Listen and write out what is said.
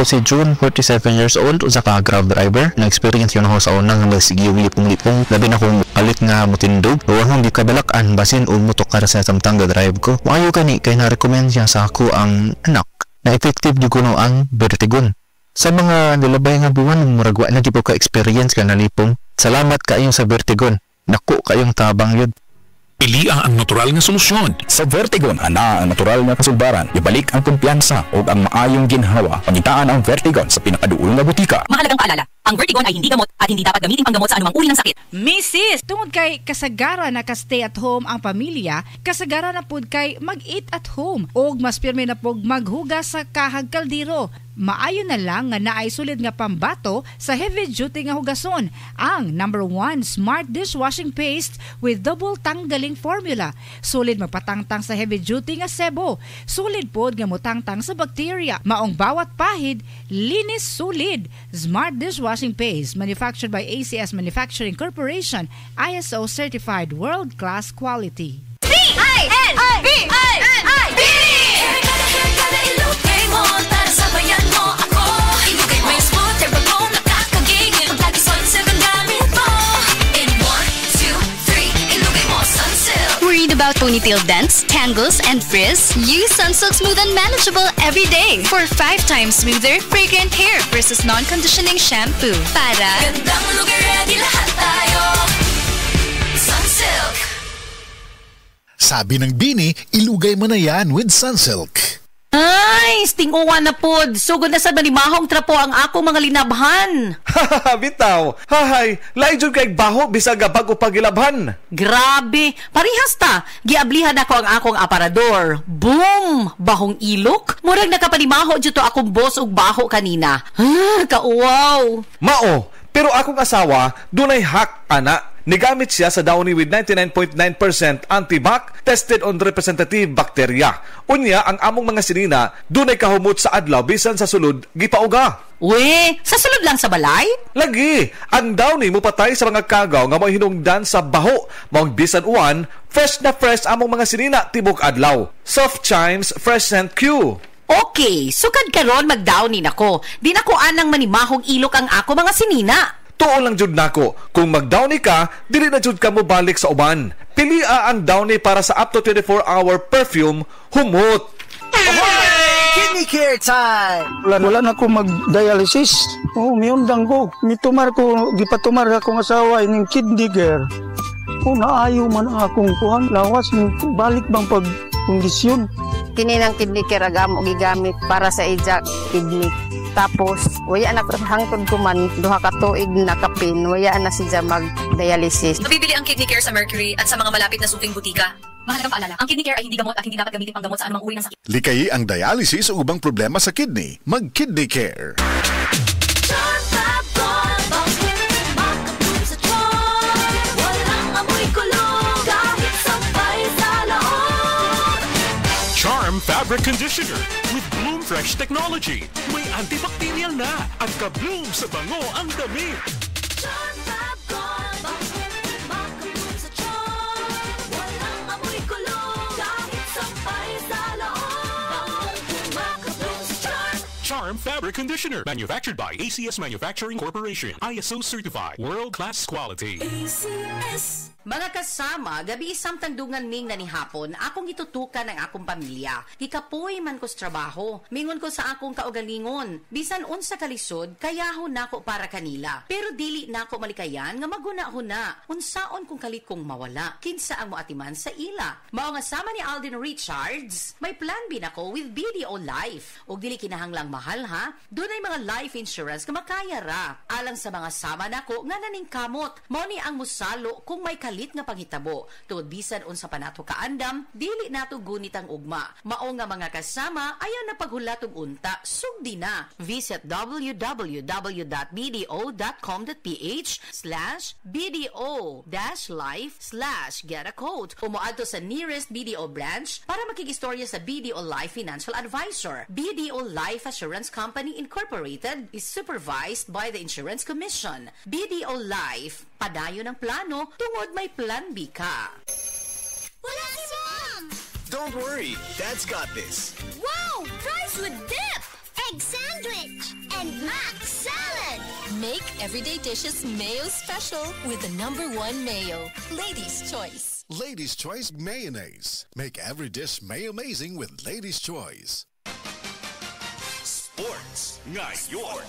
Ako si June, 47 years old, usa ka Grab driver. Na-experience yun ako sa unang nagsigiw lipong-lipong. Labi na kong alit nga mutindog. Huwag di kabalakan basin o mutok sa samtang drive ko. Maayo kani kay na-recommend siya sa ako ang anak na effective di kuno ang Vertigon. Sa mga nilabay nga buwan, muragwa na di po ka-experience ka na lipong. Salamat kayong sa Vertigon. Naku kayong tabang yun. Pili ang natural nga solusyon. Sa Vertigon, ana ang natural nga kasulbaran. Ibalik ang kumpiyansa o ang maayong ginhawa. Pangitaan ang Vertigon sa pinakaduol nga butika. Mahalagang paalala, ang Vertigon ay hindi gamot at hindi dapat gamitin panggamot sa anumang uri ng sakit. Mrs. Tungod kay kasagara na ka-stay at home ang pamilya, kasagara na pud kay mag-eat at home o mas pirmi na pud maghugas sa kahag kaldero. Maayo na lang nga naay sulid nga pambato sa heavy duty nga hugason, ang number 1 Smart Dishwashing Paste with double tanggaling formula. Sulid magpatangtang sa heavy duty nga sebo. Sulid pod nga mutangtang sa bacteria. Maong bawat pahid, linis sulid. Smart Dishwashing Paste, manufactured by ACS Manufacturing Corporation, ISO certified world-class quality. B-I-N-B-I-N-I-B! Kada ilugay mo, para sabayan mo ako. Ilugay mo yung smooth, turbo mo, nakakagigil. Pag lagi Sunsilk ang gamit mo. In 1, 2, 3, ilugay mo Sunsilk. Worried about ponytail dents, tangles, and frizz? Use Sunsilk Smooth and Manageable every day for 5 times smoother, fragrant hair versus non-conditioning shampoo. Para Gandang lugar, ready lahat tayo. Sunsilk. Sabi ng Bini, ilugay mo na yan with Sunsilk. Ay, stinguan na pod. Sugod na sa manimahong trapo ang akong mga linabhan. Bitaw, hahay, layon kay baho bisag bago pagilabhan. Grabe, parihas ta. Giablihan ako ang akong aparador. Boom! Bahong ilok. Murag nakapanimaho dito akong boss og baho kanina. Kauwaw. Mao, pero akong asawa, dunay hack, ana. Nigamit siya sa Downy with 99.9% antibac tested on representative bacteria. Unya, ang among mga sinina, dunay kahumot sa adlaw bisan sa sulod, gipauga. We, sa sulod lang sa balay? Lagi, ang Downy mo patay sa mga kagaw nga may hinungdan sa baho. Maong bisan uwan, fresh na fresh among mga sinina tibok adlaw. Soft Chimes Fresh Scent Q. Okay, sukad karon mag-downin ako. Di na ko anang manimahong ilok ang ako mga sinina. Tuo lang jud nako, kung mag-Downy ka, dili na jud ka mo balik sa uban. Pilia ang Downy para sa up to 24-hour perfume, humot. Kidney care time! Wala na ko mag-dialysis. Miyundang ko. Gipatumar akong asawa ining kidney care. Naayo man ang akong kuhan. Lawas, balik bang pagkondisyon. Kini ng kidney care agamo gigamit para sa ijak kidney. Tapos, waya na hangtod ko man, duha ka tuig na kapin, waya na siya mag-dialysis. Mabibili ang kidney care sa Mercury at sa mga malapit na suking butika. Mahalagang paalala, ang kidney care ay hindi gamot at hindi dapat gamitin pang gamot sa anumang uri ng sakit. Likayi ang dialysis o ubang problema sa kidney. Mag-Kidney Care. Charm Fabric Conditioner with Bloom Fresh Technology. May antibacterial na at ka-bloom sa bango ang damit. Charm Fabric Conditioner, manufactured by ACS Manufacturing Corporation, ISO certified, world-class quality. ACS. Mga kasama, gabi isang tandungan ning nanihapon, akong itutukan ang akong pamilya. Ikapoy man ko sa trabaho, mingon ko sa akong kaugalingon. Bisan unsa kalisod, kayahon nako para kanila. Pero dili nako malikayan nga maguna-huna. Unsaon kung kalit kong mawala, kinsa ang moatiman sa ila. Mao nga sama ni Alden Richards, may plan B nako with BDO Life. Og dili kinahanglang mahal ha, dunay mga life insurance nga makaya ra. Alang sa mga sama nako nga naning kamot, mao ni ang musalo kung may kalit nga panghitabo. Tungod bisan unsa pa nato kaandam, dili nato gunit ang ugma. Mao nga mga kasama, ayaw na paghulat og unta, sugdi na. Visit www.bdo.com.ph/bdo-life/get a quote. Umuadto sa nearest BDO branch para makikistorya sa BDO Life Financial Advisor. BDO Life Assurance Company Incorporated is supervised by the Insurance Commission. BDO Life, padayon ng plano tungod may plan B ka. Wala si Mom! Don't worry, Dad's got this. Wow! Fries with dip! Egg sandwich! and Max Salad. Make everyday dishes mayo special with the #1 mayo. Ladies' Choice. Ladies' Choice Mayonnaise. Make every dish may-amazing with Ladies' Choice. Sports ngayon.